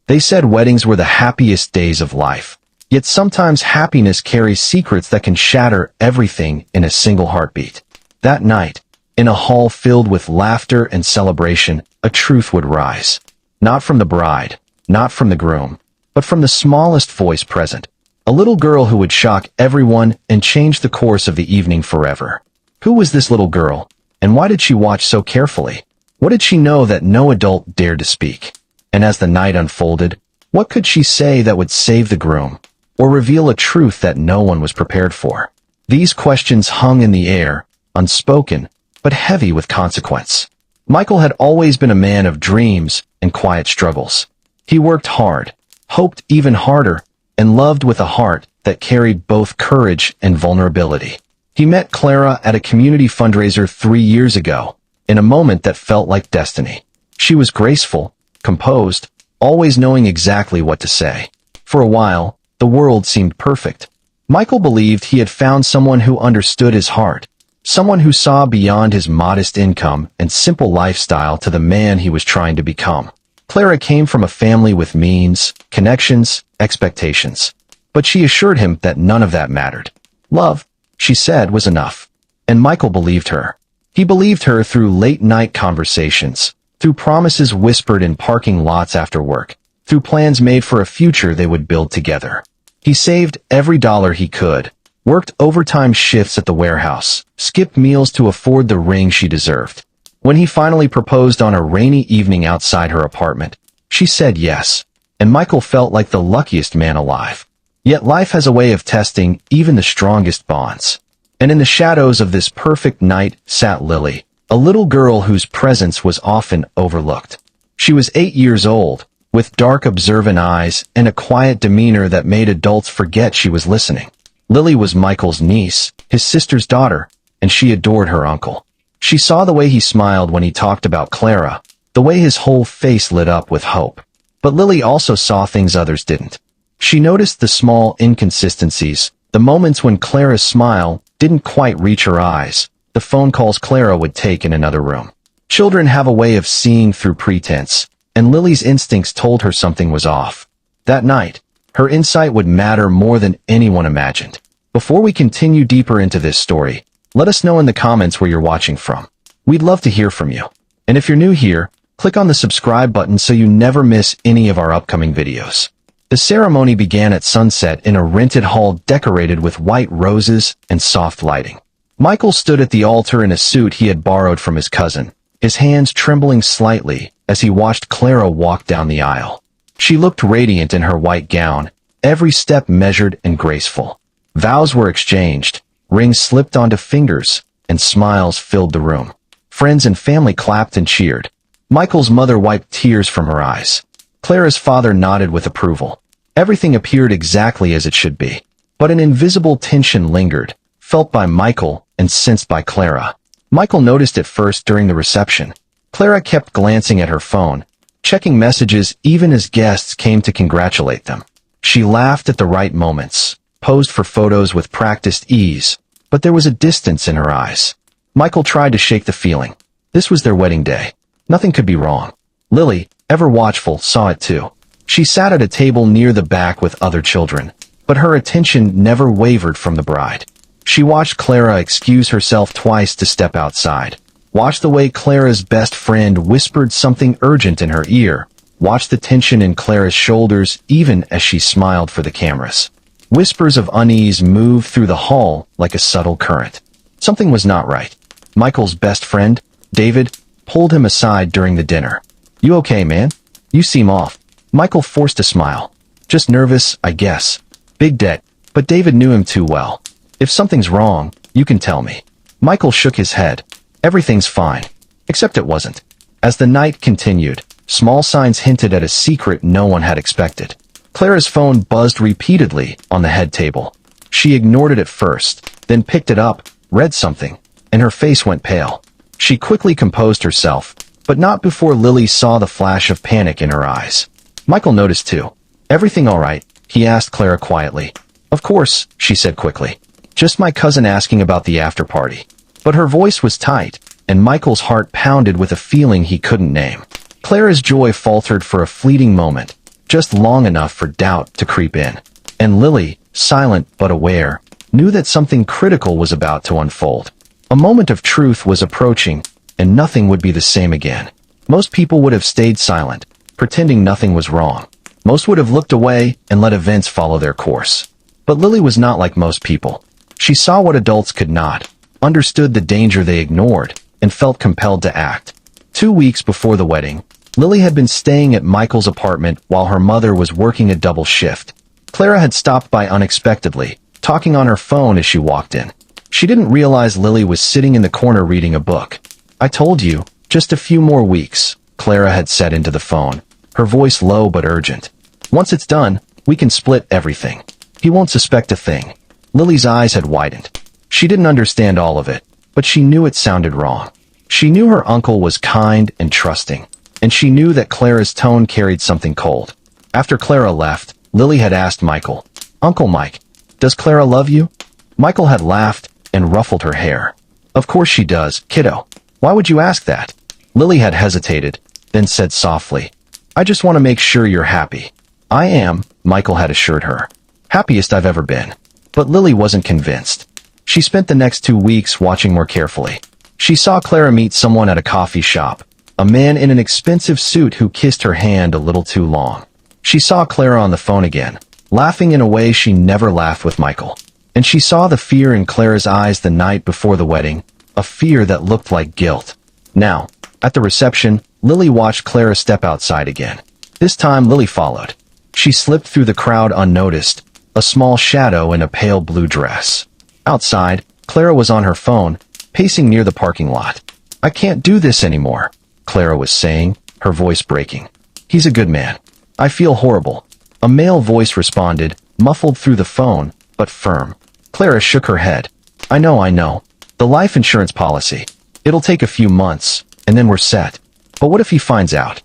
They said weddings were the happiest days of life. Yet sometimes happiness carries secrets that can shatter everything in a single heartbeat. That night, in a hall filled with laughter and celebration, a truth would rise. Not from the bride, not from the groom, but from the smallest voice present. A little girl who would shock everyone and change the course of the evening forever. Who was this little girl, and why did she watch so carefully? What did she know that no adult dared to speak? And as the night unfolded, what could she say that would save the groom, or reveal a truth that no one was prepared for? These questions hung in the air, unspoken, but heavy with consequence. Michael had always been a man of dreams and quiet struggles. He worked hard, hoped even harder, and loved with a heart that carried both courage and vulnerability. He met Clara at a community fundraiser 3 years ago, in a moment that felt like destiny. She was graceful, composed, always knowing exactly what to say. For a while, the world seemed perfect. Michael believed he had found someone who understood his heart, someone who saw beyond his modest income and simple lifestyle to the man he was trying to become. Clara came from a family with means, connections, expectations. But she assured him that none of that mattered. Love, she said, was enough. And Michael believed her. He believed her through late-night conversations, through promises whispered in parking lots after work, through plans made for a future they would build together. He saved every dollar he could, worked overtime shifts at the warehouse, skipped meals to afford the ring she deserved. When he finally proposed on a rainy evening outside her apartment, she said yes, and Michael felt like the luckiest man alive. Yet life has a way of testing even the strongest bonds. And in the shadows of this perfect night sat Lily, a little girl whose presence was often overlooked. She was 8 years old, with dark observant eyes and a quiet demeanor that made adults forget she was listening. Lily was Michael's niece, his sister's daughter, and she adored her uncle. She saw the way he smiled when he talked about Clara, the way his whole face lit up with hope. But Lily also saw things others didn't. She noticed the small inconsistencies, the moments when Clara's smile didn't quite reach her eyes, the phone calls Clara would take in another room. Children have a way of seeing through pretense, and Lily's instincts told her something was off. That night, her insight would matter more than anyone imagined. Before we continue deeper into this story, let us know in the comments where you're watching from. We'd love to hear from you. And if you're new here, click on the subscribe button so you never miss any of our upcoming videos. The ceremony began at sunset in a rented hall decorated with white roses and soft lighting. Michael stood at the altar in a suit he had borrowed from his cousin, his hands trembling slightly as he watched Clara walk down the aisle. She looked radiant in her white gown, every step measured and graceful. Vows were exchanged, rings slipped onto fingers, and smiles filled the room. Friends and family clapped and cheered. Michael's mother wiped tears from her eyes. Clara's father nodded with approval. Everything appeared exactly as it should be. But an invisible tension lingered, felt by Michael and sensed by Clara. Michael noticed it first during the reception. Clara kept glancing at her phone, checking messages even as guests came to congratulate them. She laughed at the right moments, posed for photos with practiced ease, but there was a distance in her eyes. Michael tried to shake the feeling. This was their wedding day. Nothing could be wrong. Lily, ever watchful, saw it too. She sat at a table near the back with other children, but her attention never wavered from the bride. She watched Clara excuse herself twice to step outside, watched the way Clara's best friend whispered something urgent in her ear, watched the tension in Clara's shoulders even as she smiled for the cameras. Whispers of unease moved through the hall like a subtle current. Something was not right. Michael's best friend, David, pulled him aside during the dinner. "You okay, man? You seem off." Michael forced a smile. "Just nervous, I guess. Big debt." But David knew him too well. "If something's wrong, you can tell me." Michael shook his head. "Everything's fine." Except it wasn't. As the night continued, small signs hinted at a secret no one had expected. Clara's phone buzzed repeatedly on the head table. She ignored it at first, then picked it up, read something, and her face went pale. She quickly composed herself, but not before Lily saw the flash of panic in her eyes. Michael noticed too. "Everything all right?" he asked Clara quietly. "Of course," she said quickly. "Just my cousin asking about the after-party." But her voice was tight, and Michael's heart pounded with a feeling he couldn't name. Clara's joy faltered for a fleeting moment. just long enough for doubt to creep in. And Lily, silent but aware, knew that something critical was about to unfold. A moment of truth was approaching, and nothing would be the same again. Most people would have stayed silent, pretending nothing was wrong. Most would have looked away and let events follow their course. But Lily was not like most people. She saw what adults could not, understood the danger they ignored, and felt compelled to act. 2 weeks before the wedding, Lily had been staying at Michael's apartment while her mother was working a double shift. Clara had stopped by unexpectedly, talking on her phone as she walked in. She didn't realize Lily was sitting in the corner reading a book. "I told you, just a few more weeks," Clara had said into the phone, her voice low but urgent. "Once it's done, we can split everything. He won't suspect a thing." Lily's eyes had widened. She didn't understand all of it, but she knew it sounded wrong. She knew her uncle was kind and trusting, and she knew that Clara's tone carried something cold. After Clara left, Lily had asked Michael, "Uncle Mike, does Clara love you?" Michael had laughed and ruffled her hair. "Of course she does, kiddo. Why would you ask that?" Lily had hesitated, then said softly, "I just want to make sure you're happy." "I am," Michael had assured her. "Happiest I've ever been." But Lily wasn't convinced. She spent the next 2 weeks watching more carefully. She saw Clara meet someone at a coffee shop, a man in an expensive suit who kissed her hand a little too long. She saw Clara on the phone again, laughing in a way she never laughed with Michael. And she saw the fear in Clara's eyes the night before the wedding, a fear that looked like guilt. Now, at the reception, Lily watched Clara step outside again. This time Lily followed. She slipped through the crowd unnoticed, a small shadow in a pale blue dress. Outside, Clara was on her phone, pacing near the parking lot. "I can't do this anymore," Clara was saying, her voice breaking. "He's a good man. I feel horrible." A male voice responded, muffled through the phone, but firm. Clara shook her head. I know. The life insurance policy. It'll take a few months, and then we're set. But what if he finds out?"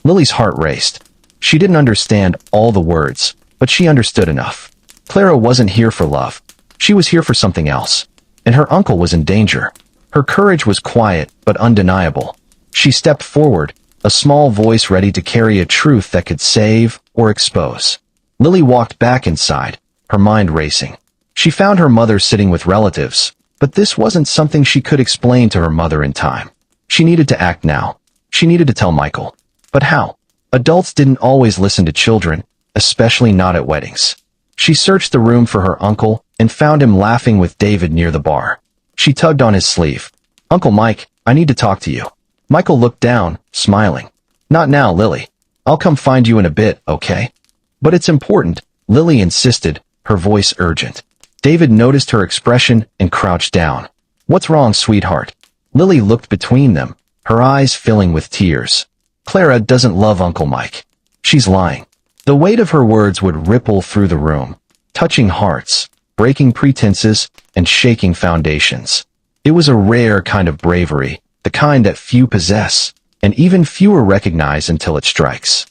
Lily's heart raced. She didn't understand all the words, but she understood enough. Clara wasn't here for love. She was here for something else. And her uncle was in danger. Her courage was quiet, but undeniable. She stepped forward, a small voice ready to carry a truth that could save or expose. Lily walked back inside, her mind racing. She found her mother sitting with relatives, but this wasn't something she could explain to her mother in time. She needed to act now. She needed to tell Michael. But how? Adults didn't always listen to children, especially not at weddings. She searched the room for her uncle and found him laughing with David near the bar. She tugged on his sleeve. "Uncle Mike, I need to talk to you." Michael looked down, smiling. "Not now, Lily. I'll come find you in a bit, okay?" "But it's important," Lily insisted, her voice urgent. David noticed her expression and crouched down. "What's wrong, sweetheart?" Lily looked between them, her eyes filling with tears. "Clara doesn't love Uncle Mike. She's lying." The weight of her words would ripple through the room, touching hearts, breaking pretenses, and shaking foundations. It was a rare kind of bravery, the kind that few possess, and even fewer recognize until it strikes.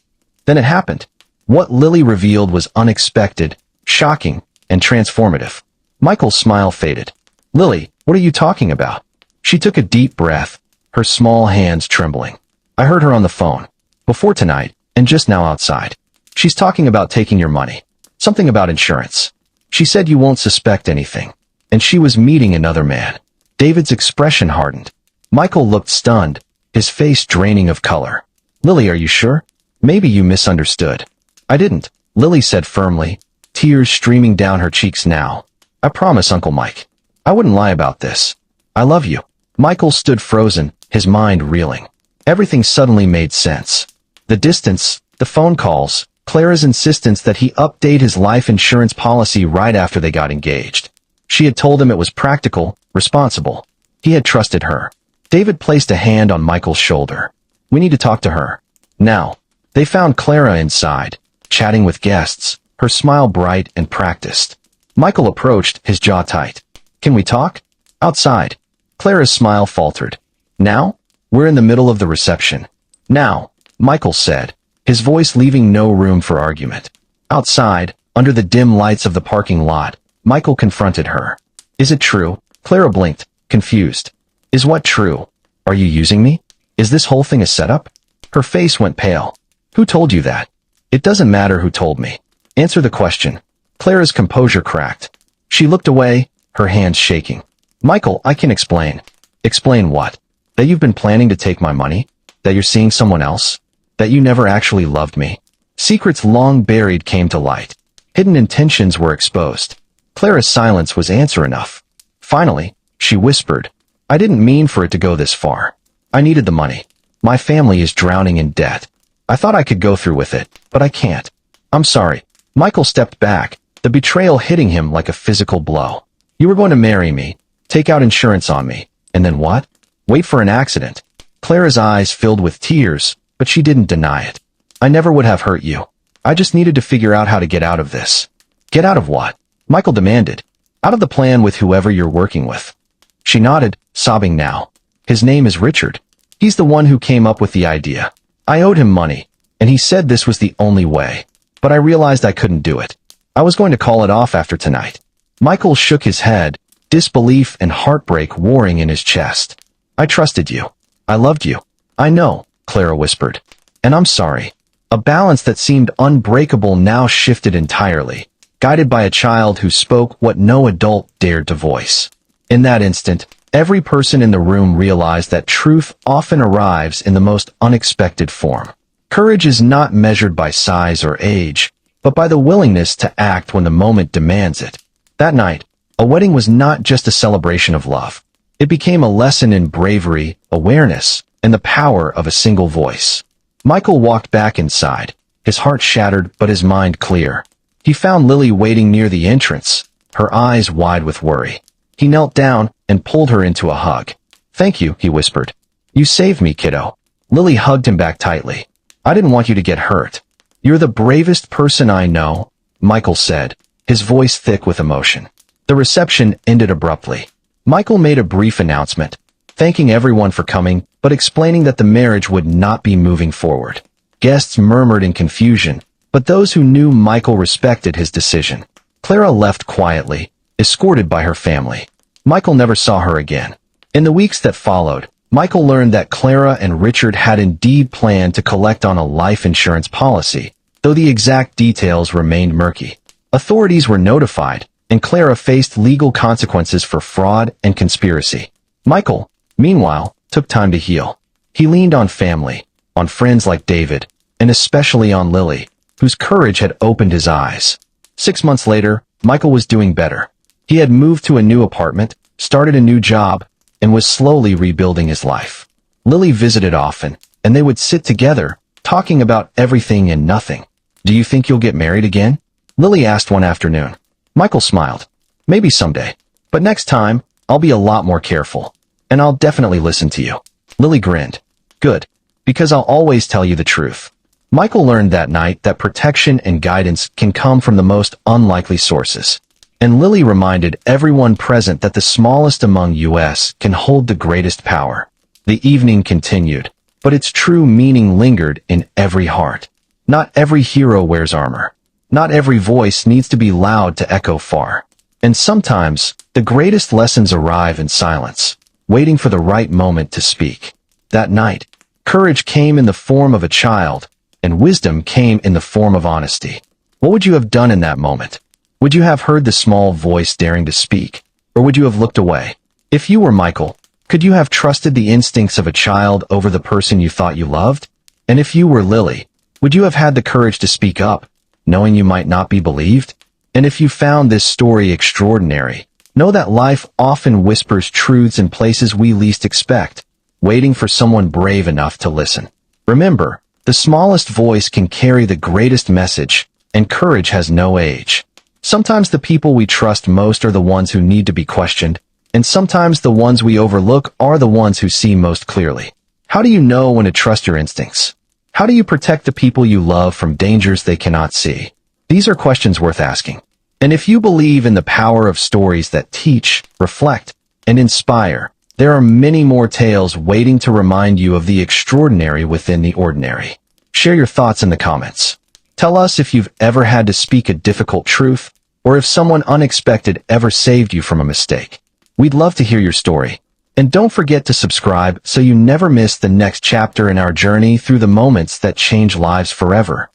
Then it happened. What Lily revealed was unexpected, shocking, and transformative. Michael's smile faded. "Lily, what are you talking about?" She took a deep breath, her small hands trembling. "I heard her on the phone. Before tonight, and just now outside. She's talking about taking your money. Something about insurance. She said you won't suspect anything. And she was meeting another man." David's expression hardened. Michael looked stunned, his face draining of color. "Lily, are you sure? Maybe you misunderstood." "I didn't," Lily said firmly, tears streaming down her cheeks now. "I promise, Uncle Mike. I wouldn't lie about this. I love you." Michael stood frozen, his mind reeling. Everything suddenly made sense. The distance, the phone calls, Clara's insistence that he update his life insurance policy right after they got engaged. She had told him it was practical, responsible. He had trusted her. David placed a hand on Michael's shoulder. "We need to talk to her. Now." They found Clara inside, chatting with guests, her smile bright and practiced. Michael approached, his jaw tight. "Can we talk?" "Outside." Clara's smile faltered. "Now?" "We're in the middle of the reception." "Now," Michael said, his voice leaving no room for argument. Outside, under the dim lights of the parking lot, Michael confronted her. "Is it true?" Clara blinked, confused. "Is what true? Are you using me? Is this whole thing a setup?" Her face went pale. "Who told you that?" It doesn't matter who told me. Answer the question. Clara's composure cracked. She looked away, her hands shaking. Michael, I can explain. Explain what? That you've been planning to take my money? That you're seeing someone else? That you never actually loved me? Secrets long buried came to light. Hidden intentions were exposed. Clara's silence was answer enough. Finally, she whispered, I didn't mean for it to go this far. I needed the money. My family is drowning in debt. I thought I could go through with it, but I can't. I'm sorry. Michael stepped back, the betrayal hitting him like a physical blow. You were going to marry me, take out insurance on me, and then what? Wait for an accident. Clara's eyes filled with tears, but she didn't deny it. I never would have hurt you. I just needed to figure out how to get out of this. Get out of what? Michael demanded. Out of the plan with whoever you're working with. She nodded, sobbing now. His name is Richard. He's the one who came up with the idea. I owed him money, and he said this was the only way. But I realized I couldn't do it. I was going to call it off after tonight. Michael shook his head, disbelief and heartbreak warring in his chest. I trusted you. I loved you. I know, Clara whispered. And I'm sorry. A balance that seemed unbreakable now shifted entirely, guided by a child who spoke what no adult dared to voice. In that instant, every person in the room realized that truth often arrives in the most unexpected form. Courage is not measured by size or age, but by the willingness to act when the moment demands it. That night, a wedding was not just a celebration of love. It became a lesson in bravery, awareness, and the power of a single voice. Michael walked back inside, his heart shattered but his mind clear. He found Lily waiting near the entrance, her eyes wide with worry. He knelt down and pulled her into a hug. Thank you, he whispered. You saved me, kiddo. Lily hugged him back tightly. I didn't want you to get hurt. You're the bravest person I know, Michael said, his voice thick with emotion. The reception ended abruptly. Michael made a brief announcement, thanking everyone for coming, but explaining that the marriage would not be moving forward. Guests murmured in confusion, but those who knew Michael respected his decision. Clara left quietly, escorted by her family. Michael never saw her again. In the weeks that followed, Michael learned that Clara and Richard had indeed planned to collect on a life insurance policy, though the exact details remained murky. Authorities were notified, and Clara faced legal consequences for fraud and conspiracy. Michael, meanwhile, took time to heal. He leaned on family, on friends like David, and especially on Lily, whose courage had opened his eyes. 6 months later, Michael was doing better. He had moved to a new apartment, started a new job, and was slowly rebuilding his life. Lily visited often, and they would sit together, talking about everything and nothing. Do you think you'll get married again? Lily asked one afternoon. Michael smiled. Maybe someday. But next time, I'll be a lot more careful. And I'll definitely listen to you. Lily grinned. Good. Because I'll always tell you the truth. Michael learned that night that protection and guidance can come from the most unlikely sources. And Lily reminded everyone present that the smallest among us can hold the greatest power. The evening continued, but its true meaning lingered in every heart. Not every hero wears armor. Not every voice needs to be loud to echo far. And sometimes, the greatest lessons arrive in silence, waiting for the right moment to speak. That night, courage came in the form of a child, and wisdom came in the form of honesty. What would you have done in that moment? Would you have heard the small voice daring to speak, or would you have looked away? If you were Michael, could you have trusted the instincts of a child over the person you thought you loved? And if you were Lily, would you have had the courage to speak up, knowing you might not be believed? And if you found this story extraordinary, know that life often whispers truths in places we least expect, waiting for someone brave enough to listen. Remember, the smallest voice can carry the greatest message, and courage has no age. Sometimes the people we trust most are the ones who need to be questioned, and sometimes the ones we overlook are the ones who see most clearly. How do you know when to trust your instincts? How do you protect the people you love from dangers they cannot see? These are questions worth asking. And if you believe in the power of stories that teach, reflect, and inspire, there are many more tales waiting to remind you of the extraordinary within the ordinary. Share your thoughts in the comments. Tell us if you've ever had to speak a difficult truth, or if someone unexpected ever saved you from a mistake. We'd love to hear your story. And don't forget to subscribe so you never miss the next chapter in our journey through the moments that change lives forever.